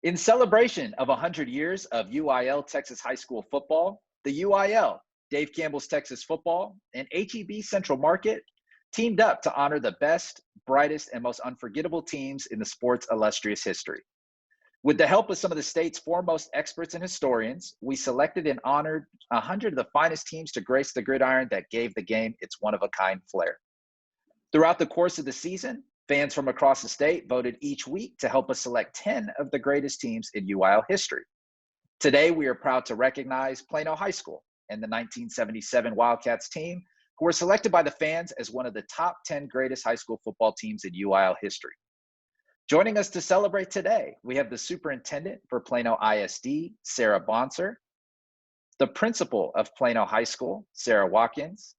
In celebration of 100 years of UIL Texas high school football, the UIL, Dave Campbell's Texas football, and HEB Central Market teamed up to honor the best, brightest, and most unforgettable teams in the sport's illustrious history. With the help of some of the state's foremost experts and historians, we selected and honored 100 of the finest teams to grace the gridiron that gave the game its one-of-a-kind flair. Throughout the course of the season, fans from across the state voted each week to help us select 10 of the greatest teams in UIL history. Today, we are proud to recognize Plano High School and the 1977 Wildcats team, who were selected by the fans as one of the top 10 greatest high school football teams in UIL history. Joining us to celebrate today, we have the superintendent for Plano ISD, Sarah Bonser, the principal of Plano High School, Sarah Watkins,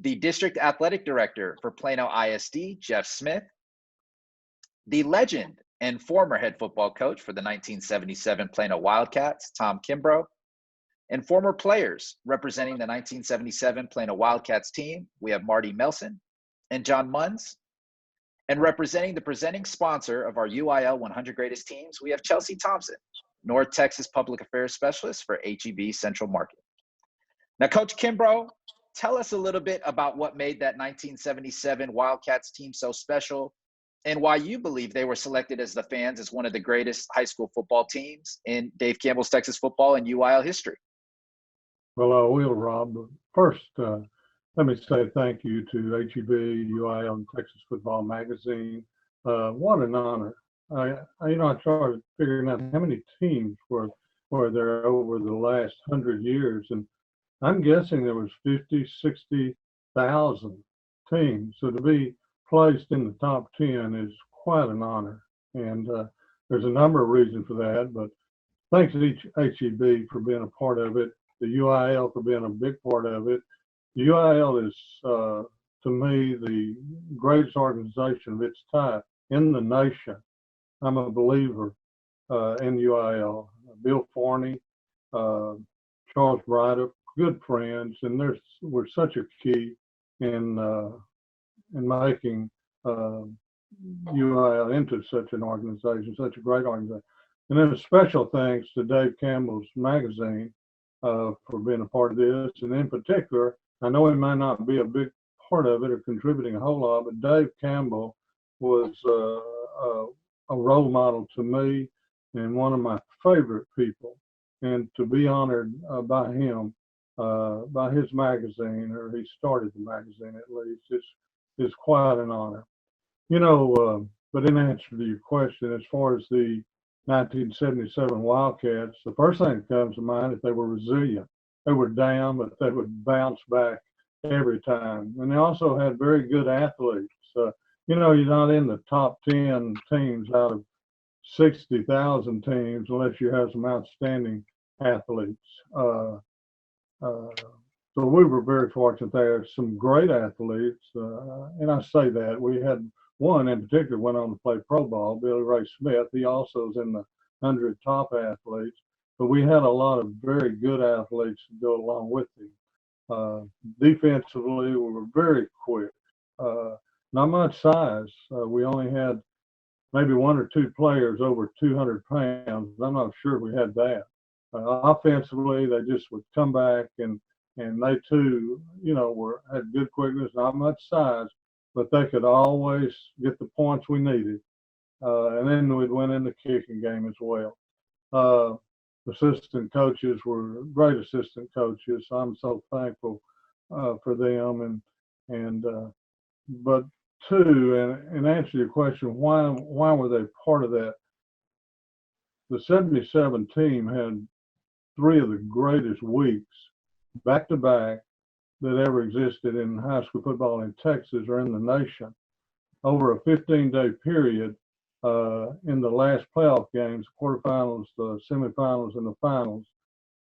the district athletic director for Plano ISD, Jeff Smith, the legend and former head football coach for the 1977 Plano Wildcats, Tom Kimbrough, and former players representing the 1977 Plano Wildcats team, we have Marty Melson and John Munns. And representing the presenting sponsor of our UIL 100 Greatest Teams, we have Chelsea Thompson, North Texas Public Affairs Specialist for HEB Central Market. Now, Coach Kimbrough, tell us a little bit about what made that 1977 Wildcats team so special and why you believe they were selected as the fans as one of the greatest high school football teams in Dave Campbell's Texas football and UIL history. Well, I will, Rob. First, let me say thank you to HEB, UIL, and Texas Football Magazine. What an honor. I started figuring out how many teams were there over the last 100 years, and I'm guessing there was 50, 60,000 teams. So to be placed in the top 10 is quite an honor. And there's a number of reasons for that, but thanks to HEB for being a part of it, the UIL for being a big part of it. The UIL is, to me, the greatest organization of its type in the nation. I'm a believer in UIL. Bill Forney, Charles Brydup, good friends, and we're such a key in making UIL into such an organization, such a great organization. And then a special thanks to Dave Campbell's magazine for being a part of this, and in particular, I know he might not be a big part of it or contributing a whole lot, but Dave Campbell was a role model to me and one of my favorite people. And to be honored by him, by his magazine, or he started the magazine at least, is quite an honor. But in answer to your question, as far as the 1977 Wildcats, the first thing that comes to mind is they were resilient. They were down, but they would bounce back every time. And they also had very good athletes. You're not in the top 10 teams out of 60,000 teams unless you have some outstanding athletes. So we were very fortunate there. Some great athletes, and I say that. We had one in particular went on to play pro ball, Billy Ray Smith. He also was in the 100 top athletes. But we had a lot of very good athletes to go along with him. Defensively, we were very quick. Not much size. We only had maybe one or two players over 200 pounds. I'm not sure we had that. Offensively, they just would come back and they too, had good quickness, not much size, but they could always get the points we needed. And then we'd win in the kicking game as well. Assistant coaches were great assistant coaches. So I'm so thankful for them. But and answer your question, why were they part of that? The 77 team had three of the greatest weeks back to back that ever existed in high school football in Texas or in the nation. Over a 15-day period, in the last playoff games, quarterfinals, the semifinals, and the finals,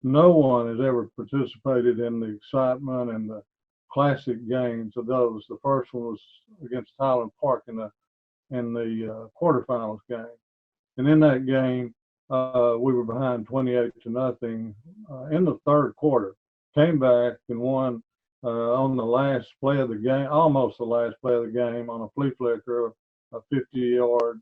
no one has ever participated in the excitement and the classic games of those. The first one was against Highland Park in the quarterfinals game, and in that game, we were behind 28-0 in the third quarter. Came back and won on the last play of the game, almost the last play of the game, on a flea flicker, a 50-yard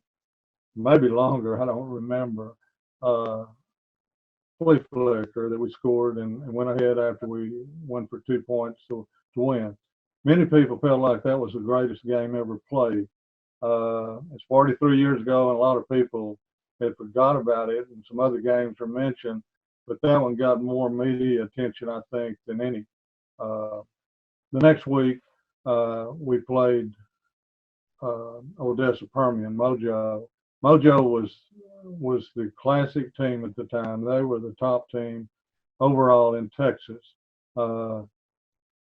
maybe longer. I don't remember. Flea flicker that we scored and went ahead after we went for 2 points to win. Many people felt like that was the greatest game ever played. It's 43 years ago, and a lot of people had forgot about it, and some other games were mentioned, but that one got more media attention, I think, than any. The next week, we played Odessa Permian, Mojo. Mojo was the classic team at the time. They were the top team overall in Texas. But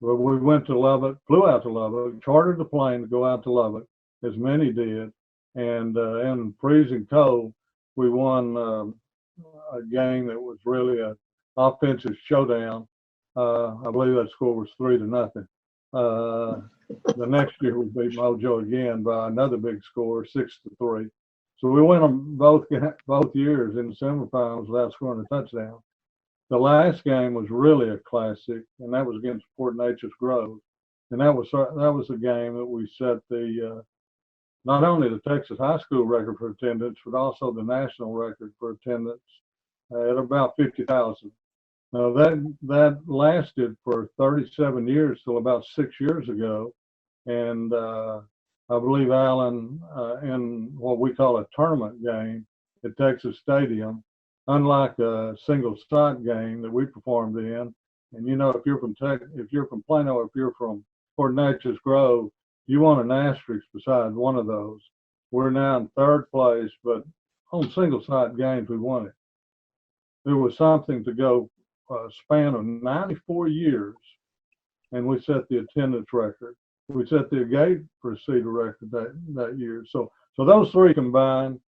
we went to Lubbock, flew out to Lubbock, chartered the plane to go out to Lubbock, as many did, and in freezing cold, we won a game that was really an offensive showdown. I believe that score was 3-0. The next year we beat Mojo again by another big score, 6-3. So we went on both years in the semifinals without scoring a touchdown. The last game was really a classic, and that was against Fort Nature's Grove, and that was a game that we set the not only the Texas high school record for attendance, but also the national record for attendance at about 50,000. Now that lasted for 37 years till about 6 years ago, and I believe Allen in what we call a tournament game at Texas Stadium, unlike a single site game that we performed in. And you know, if you're from Plano, if you're from Fort Nature's Grove, you want an asterisk beside one of those. We're now in third place, but on single site games we won it. There was something to go span of 94 years, and we set the attendance record. We set the gate procedure record that year. So those three combined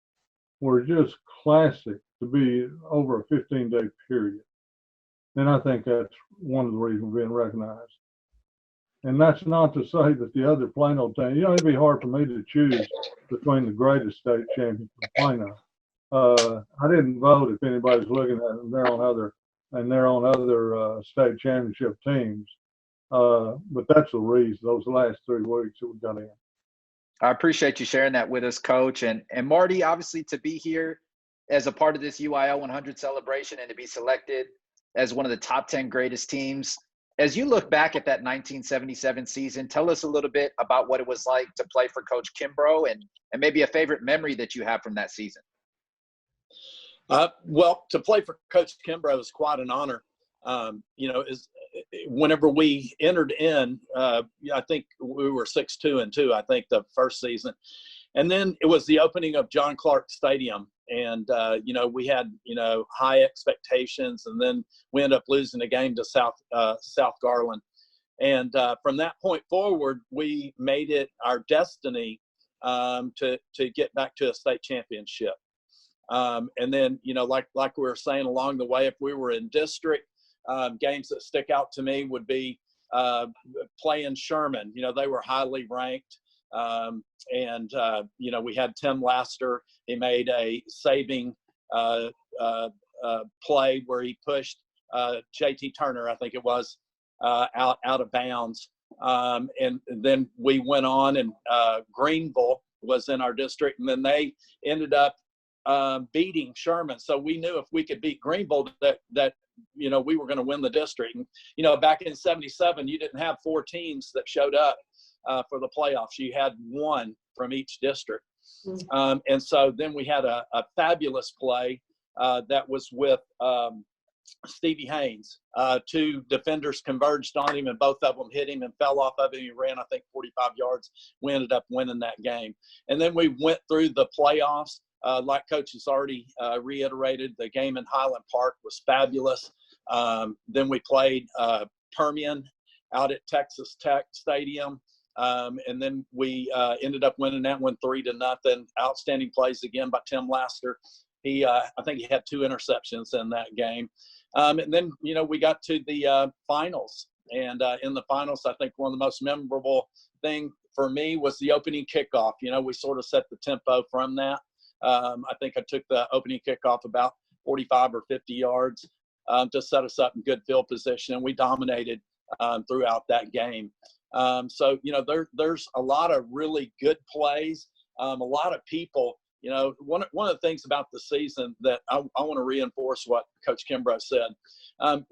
were just classic to be over a 15-day period. And I think that's one of the reasons we're being recognized. And that's not to say that the other Plano team, it'd be hard for me to choose between the greatest state champions from Plano. I didn't vote if anybody's looking at them. They're on other state championship teams. But that's the reason, those last 3 weeks that we got in. I appreciate you sharing that with us, Coach. And Marty, obviously, to be here as a part of this UIL 100 celebration and to be selected as one of the top 10 greatest teams. As you look back at that 1977 season, tell us a little bit about what it was like to play for Coach Kimbrough and maybe a favorite memory that you have from that season. Well, to play for Coach Kimbrough was quite an honor. Whenever we entered in, I think we were 6-2-2, I think, the first season. And then it was the opening of John Clark Stadium. And, we had, high expectations. And then we ended up losing a game to South Garland. And from that point forward, we made it our destiny to get back to a state championship. And then, like we were saying along the way, if we were in district, games that stick out to me would be playing Sherman. They were highly ranked. We had Tim Laster. He made a saving play where he pushed JT Turner, I think it was, out of bounds. And then we went on, and Greenville was in our district, and then they ended up beating Sherman. So we knew if we could beat Greenville that we were going to win the district. And, back in 77, you didn't have 4 teams that showed up for the playoffs. You had 1 from each district. And so then we had a fabulous play that was with Stevie Haynes. 2 defenders converged on him, and both of them hit him and fell off of him. He ran, I think, 45 yards. We ended up winning that game. And then we went through the playoffs. Like Coach has already reiterated, the game in Highland Park was fabulous. Then we played Permian out at Texas Tech Stadium. And then we ended up winning that one 3-0. Outstanding plays again by Tim Laster. I think he had 2 interceptions in that game. And then, we got to the finals. And in the finals, I think one of the most memorable thing for me was the opening kickoff. We sort of set the tempo from that. I think I took the opening kickoff about 45 or 50 yards to set us up in good field position, and we dominated throughout that game. So, there's a lot of really good plays. A lot of people, You know, one of the things about the season that I want to reinforce what Coach Kimbrough said.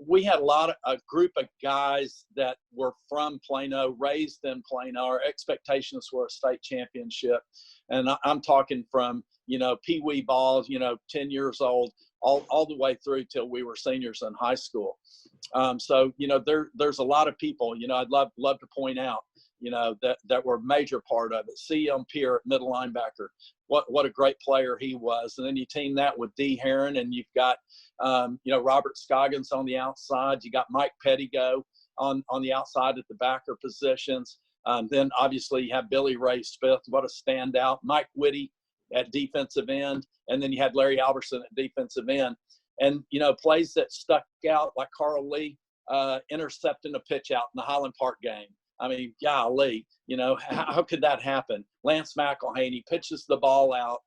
We had a group of guys that were from Plano, raised in Plano. Our expectations were a state championship. And I'm talking from, you know, peewee ball, you know, 10 years old, all the way through till we were seniors in high school. So, you know, there's a lot of people, you know, I'd love to point out, you know, that were a major part of it. C.M. Pierre, middle linebacker. What a great player he was. And then you team that with D. Heron, and you've got, you know, Robert Scoggins on the outside. You got Mike Pettigo on the outside at the backer positions. Then obviously you have Billy Ray Smith. What a standout. Mike Whitty at defensive end. And then you had Larry Alberson at defensive end. And, you know, plays that stuck out like Carl Lee intercepting a pitch out in the Highland Park game. I mean, golly, you know, how could that happen? Lance McElhaney pitches the ball out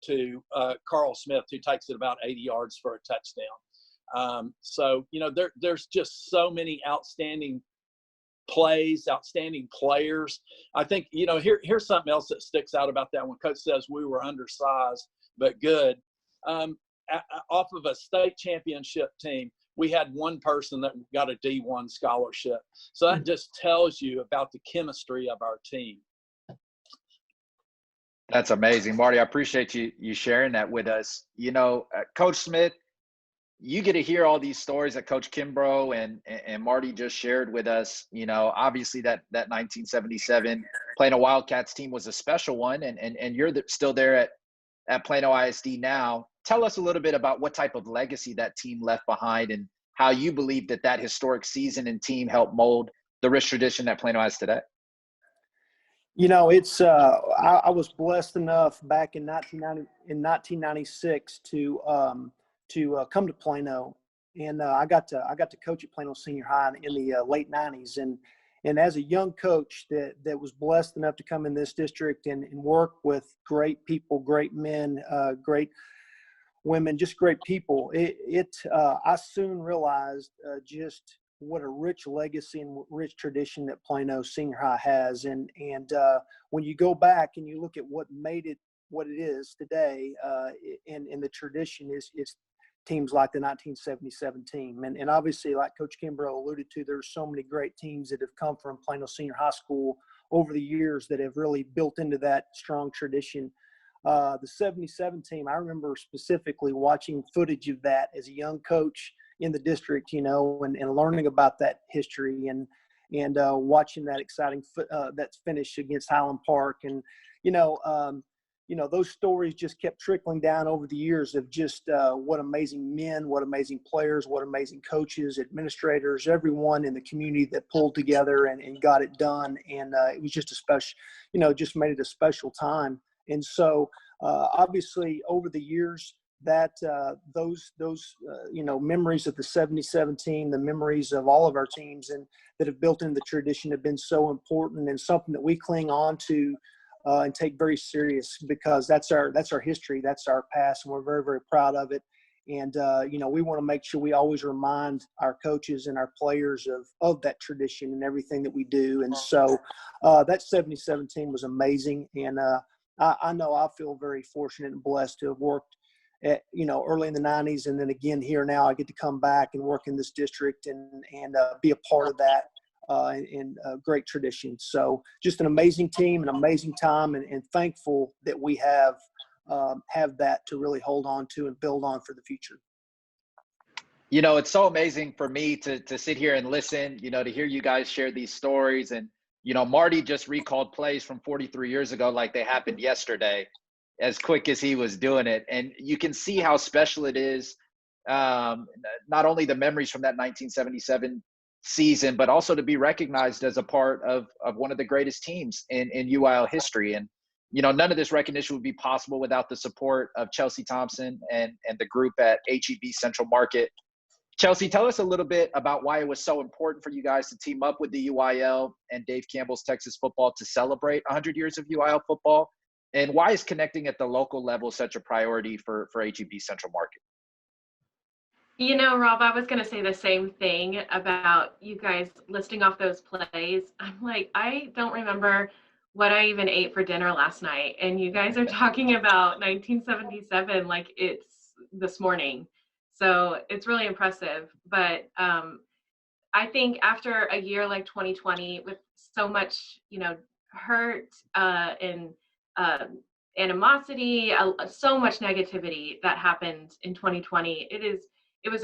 to Carl Smith, who takes it about 80 yards for a touchdown. So, you know, there's just so many outstanding plays, outstanding players. I think, you know, here's something else that sticks out about that when Coach says we were undersized but good. Off of a state championship team, we had one person that got a D1 scholarship. So that just tells you about the chemistry of our team. That's amazing, Marty. I appreciate you sharing that with us. You know, Coach Smith, you get to hear all these stories that Coach Kimbrough and Marty just shared with us. You know, obviously that 1977 Plano Wildcats team was a special one, and you're still there at Plano ISD now. Tell us a little bit about what type of legacy that team left behind and how you believe that historic season and team helped mold the rich tradition that Plano has today. You know, it's I was blessed enough back in 1996 to come to Plano, and I got to coach at Plano Senior High in the late 90s, and as a young coach that was blessed enough to come in this district and work with great people, great men, great women, just great people. I soon realized just what a rich legacy and rich tradition that Plano Senior High has. And when you go back and you look at what made it what it is today, and the tradition is teams like the 1977 team. And obviously, like Coach Kimbrough alluded to, there's so many great teams that have come from Plano Senior High School over the years that have really built into that strong tradition. The 77 team, I remember specifically watching footage of that as a young coach in the district, you know, and learning about that history and watching that exciting that finish against Highland Park. And, you know, those stories just kept trickling down over the years of just what amazing men, what amazing players, what amazing coaches, administrators, everyone in the community that pulled together and got it done. And it was just a special, you know, just made it a special time. And so obviously over the years that those you know, memories of the 77 team, the memories of all of our teams and that have built into the tradition have been so important and something that we cling on to and take very serious, because that's our history, that's our past, and we're very, very proud of it. And you know, we want to make sure we always remind our coaches and our players of that tradition and everything that we do. And so that 77 team was amazing. And I know I feel very fortunate and blessed to have worked at, you know, early in the 90s, and then again here now I get to come back and work in this district and be a part of that and great tradition. So just an amazing team, an amazing time, and thankful that we have that to really hold on to and build on for the future. You know, it's so amazing for me to sit here and listen, you know, to hear you guys share these stories. And, you know, Marty just recalled plays from 43 years ago like they happened yesterday, as quick as he was doing it. And you can see how special it is, not only the memories from that 1977 season, but also to be recognized as a part of one of the greatest teams in UIL history. And, you know, none of this recognition would be possible without the support of Chelsea Thompson and the group at HEB Central Market. Chelsea, tell us a little bit about why it was so important for you guys to team up with the UIL and Dave Campbell's Texas football to celebrate 100 years of UIL football, and why is connecting at the local level such a priority for HEB Central Market? You know, Rob, I was going to say the same thing about you guys listing off those plays. I'm like, I don't remember what I even ate for dinner last night. And you guys are talking about 1977 like it's this morning. So it's really impressive. But I think after a year like 2020 with so much, hurt and animosity, so much negativity that happened in 2020, it was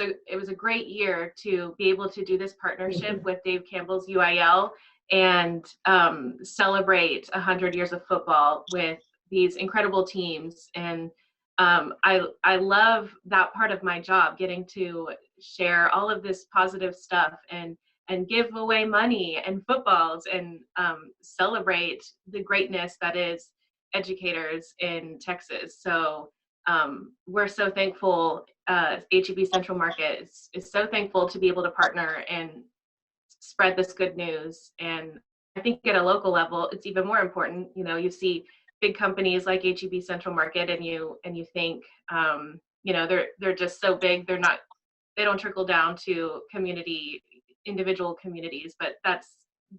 a great year to be able to do this partnership with Dave Campbell's UIL and celebrate 100 years of football with these incredible teams. And I love that part of my job, getting to share all of this positive stuff and give away money and footballs and celebrate the greatness that is educators in Texas. So we're so thankful. HEB Central Market is so thankful to be able to partner and spread this good news. And I think at a local level, it's even more important. You see big companies like HEB Central Market, and you think, they're just so big. They don't trickle down to individual communities. But that's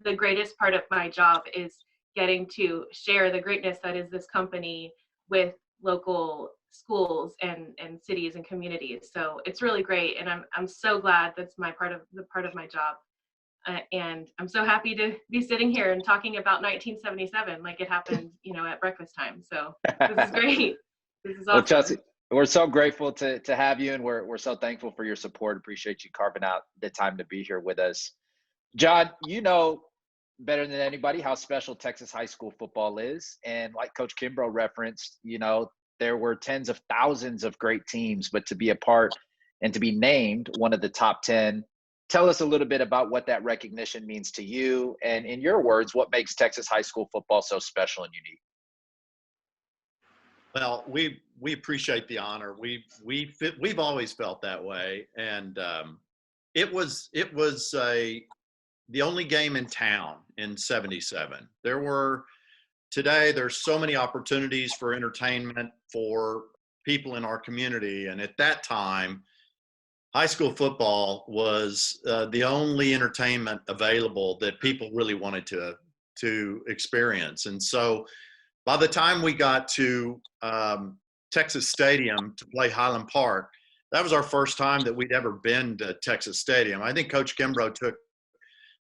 the greatest part of my job, is getting to share the greatness that is this company with local schools and cities and communities. So it's really great, and I'm so glad that's part of my job. And I'm so happy to be sitting here and talking about 1977 like it happened, at breakfast time. So this is great. This is awesome. Well, Chelsea, we're so grateful to have you, and we're so thankful for your support. Appreciate you carving out the time to be here with us. John, better than anybody how special Texas high school football is. And like Coach Kimbrough referenced, there were tens of thousands of great teams, but to be a part and to be named one of the top 10, tell us a little bit about what that recognition means to you. And in your words, what makes Texas high school football so special and unique? Well, we appreciate the honor. We've always felt that way. And it was the only game in town in 77. There's so many opportunities for entertainment for people in our community. And at that time, high school football was the only entertainment available that people really wanted to experience. And so by the time we got to Texas Stadium to play Highland Park, that was our first time that we'd ever been to Texas Stadium. I think Coach Kimbrough took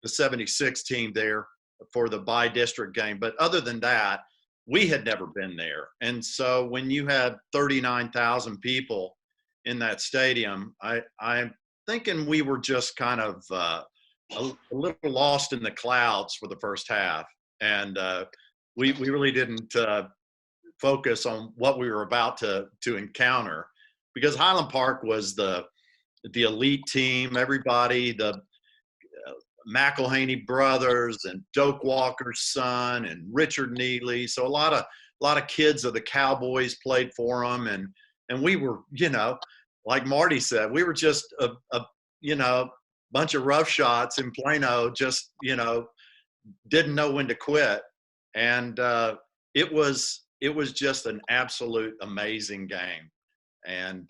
the 76 team there for the bi-district game. But other than that, we had never been there. And so when you had 39,000 people in that stadium, I'm thinking we were just kind of a little lost in the clouds for the first half. And we really didn't focus on what we were about to encounter, because Highland Park was the elite team. Everybody, the McElhaney brothers and Doak Walker's son and Richard Neely. So a lot of kids of the Cowboys played for them. And we were, like Marty said, we were just a bunch of rough shots in Plano, just, didn't know when to quit. And it was just an absolute amazing game. And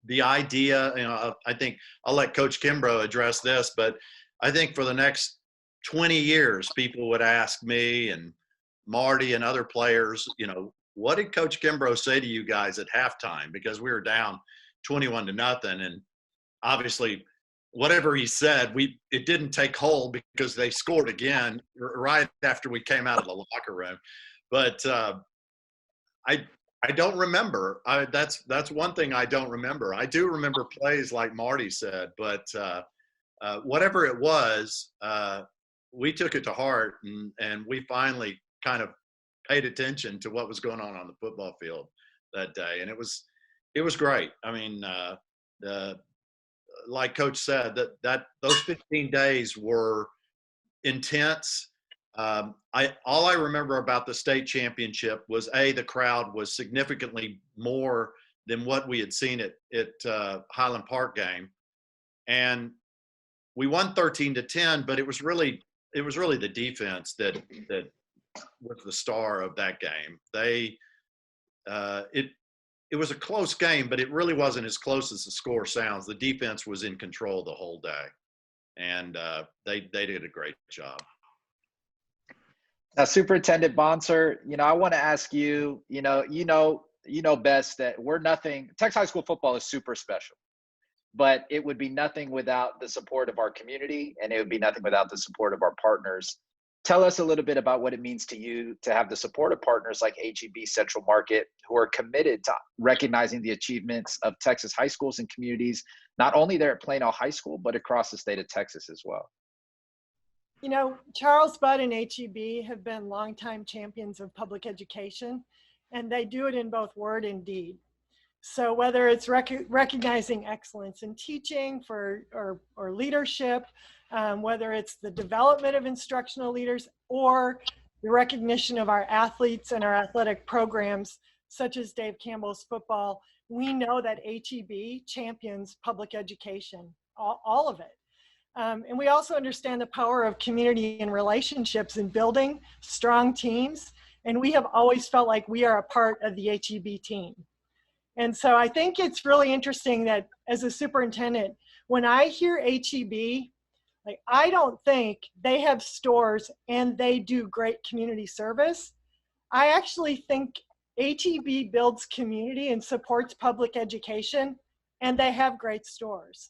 the idea, I think I'll let Coach Kimbrough address this, but I think for the next 20 years, people would ask me and Marty and other players, what did Coach Kimbrough say to you guys at halftime? Because we were down 21-0. And obviously, whatever he said, it didn't take hold, because they scored again right after we came out of the locker room. But I don't remember. That's one thing I don't remember. I do remember plays like Marty said, but whatever it was, we took it to heart, and we finally kind of paid attention to what was going on the football field that day. And it was great. I mean, like Coach said, that those 15 days were intense. All I remember about the state championship was the crowd was significantly more than what we had seen at Highland Park game, and we won 13-10. But it was really the defense that was the star of that game. It was a close game, but it really wasn't as close as the score sounds. The defense was in control the whole day, and they did a great job. Now, Superintendent Bonser, I want to ask you, you know best that we're nothing. Texas high school football is super special, but it would be nothing without the support of our community, and it would be nothing without the support of our partners. Tell us a little bit about what it means to you to have the support of partners like HEB Central Market, who are committed to recognizing the achievements of Texas high schools and communities, not only there at Plano High School, but across the state of Texas as well. Charles Budd and HEB have been longtime champions of public education, and they do it in both word and deed. So whether it's recognizing excellence in teaching or leadership, whether it's the development of instructional leaders or the recognition of our athletes and our athletic programs, such as Dave Campbell's football, we know that HEB champions public education, all of it. And we also understand the power of community and relationships in building strong teams. And we have always felt like we are a part of the HEB team. And so I think it's really interesting that as a superintendent, when I hear HEB, I don't think they have stores and they do great community service. I actually think HEB builds community and supports public education, and they have great stores.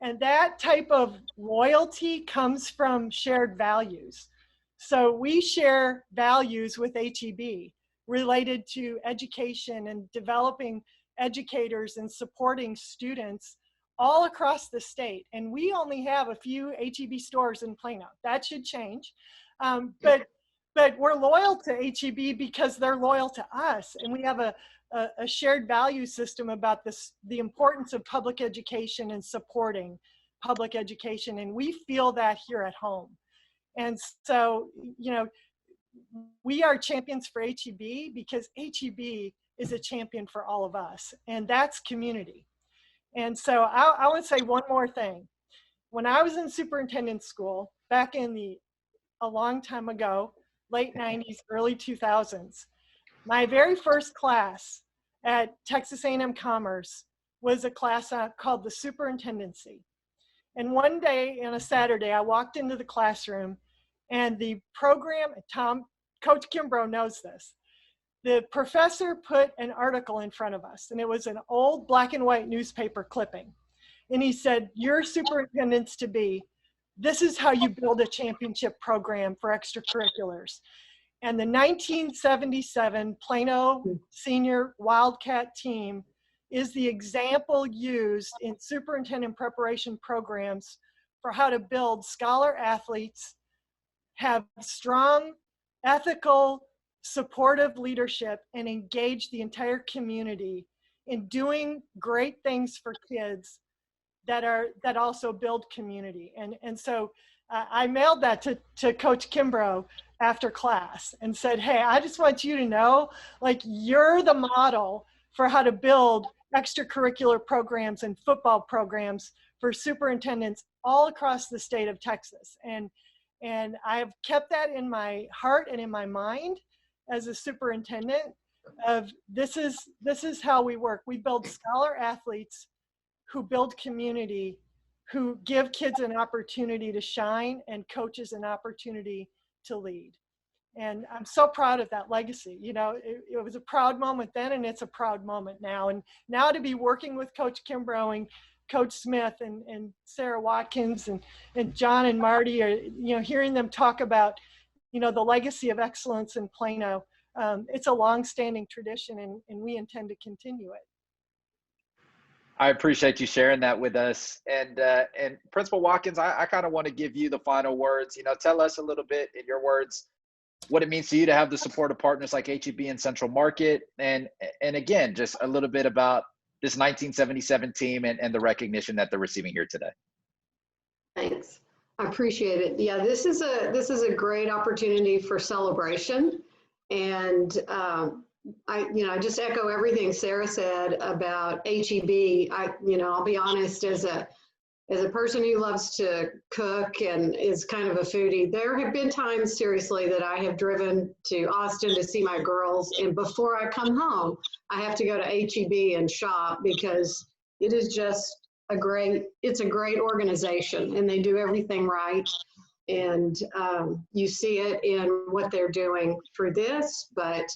And that type of loyalty comes from shared values. So we share values with HEB related to education and developing educators and supporting students all across the state. And we only have a few HEB stores in Plano. That should change. But we're loyal to HEB because they're loyal to us. And we have a shared value system about the importance of public education and supporting public education. And we feel that here at home. And so, we are champions for HEB because HEB is a champion for all of us, and that's community. And so I want to say one more thing. When I was in superintendent school back in a long time ago, late 90s, early 2000s, my very first class at Texas A&M Commerce was a class called the superintendency. And one day on a Saturday, I walked into the classroom, and the program, Coach Kimbrough knows this, the professor put an article in front of us, and it was an old black and white newspaper clipping. And he said, "Your superintendents to be, this is how you build a championship program for extracurriculars." And the 1977 Plano senior Wildcat team is the example used in superintendent preparation programs for how to build scholar athletes, have strong, ethical, supportive leadership, and engage the entire community in doing great things for kids that also build community. And so I mailed that to Coach Kimbrough after class and said, "Hey, I just want you to know, you're the model for how to build extracurricular programs and football programs for superintendents all across the state of Texas." And I've kept that in my heart and in my mind as a superintendent of this is how we work. We build scholar athletes who build community, who give kids an opportunity to shine and coaches an opportunity to lead. And I'm so proud of that legacy. It was a proud moment then, and it's a proud moment now. And now to be working with Coach Kimbrough and Coach Smith and Sarah Watkins and John and Marty, hearing them talk about, the legacy of excellence in Plano. It's a long-standing tradition, and we intend to continue it. I appreciate you sharing that with us. And Principal Watkins, I kind of want to give you the final words. Tell us a little bit in your words what it means to you to have the support of partners like HEB and Central Market. And again, just a little bit about this 1977 team and the recognition that they're receiving here today. Thanks. I appreciate it. Yeah, this is a great opportunity for celebration. And I just echo everything Sarah said about HEB. I'll be honest, as a person who loves to cook and is kind of a foodie, there have been times, seriously, that I have driven to Austin to see my girls, and before I come home, I have to go to HEB and shop because it is just it's a great organization, and they do everything right. And you see it in what they're doing through this, but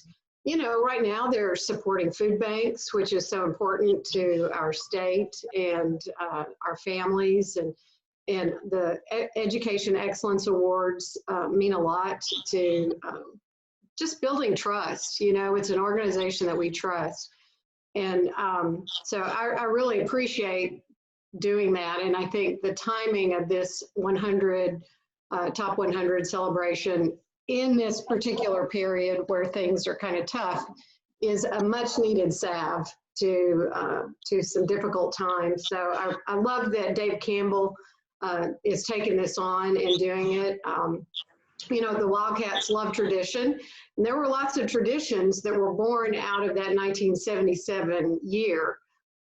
you know, right now they're supporting food banks, which is so important to our state and our families, and the Education Excellence Awards mean a lot to just building trust. You know, it's an organization that we trust. And so I really appreciate doing that. And I think the timing of this 100, top 100 celebration in this particular period where things are kind of tough is a much needed salve to some difficult times. So I love that Dave Campbell is taking this on and doing it. You know, the Wildcats love tradition, and there were lots of traditions that were born out of that 1977 year.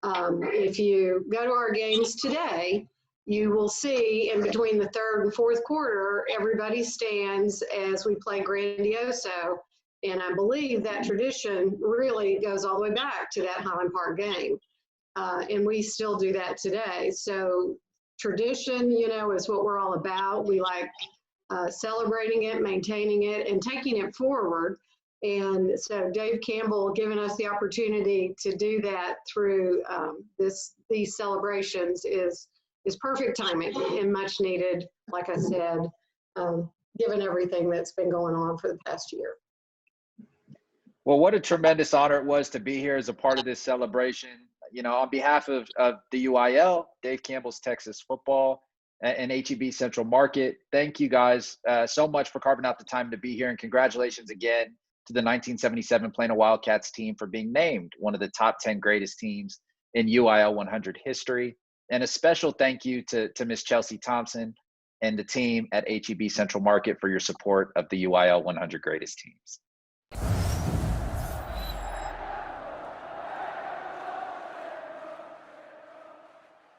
If you go to our games today, you will see in between the third and fourth quarter, everybody stands as we play Grandioso. And I believe that tradition really goes all the way back to that Highland Park game. And we still do that today. So tradition, you know, is what we're all about. We like celebrating it, maintaining it, and taking it forward. And so Dave Campbell giving us the opportunity to do that through these celebrations is perfect timing and much needed, like I said, given everything that's been going on for the past year. Well, what a tremendous honor it was to be here as a part of this celebration. You know, on behalf of the UIL, Dave Campbell's Texas Football, and HEB Central Market, thank you guys so much for carving out the time to be here. And congratulations again to the 1977 Plano Wildcats team for being named one of the top 10 greatest teams in UIL 100 history. And a special thank you to Miss Chelsea Thompson and the team at HEB Central Market for your support of the UIL 100 greatest teams.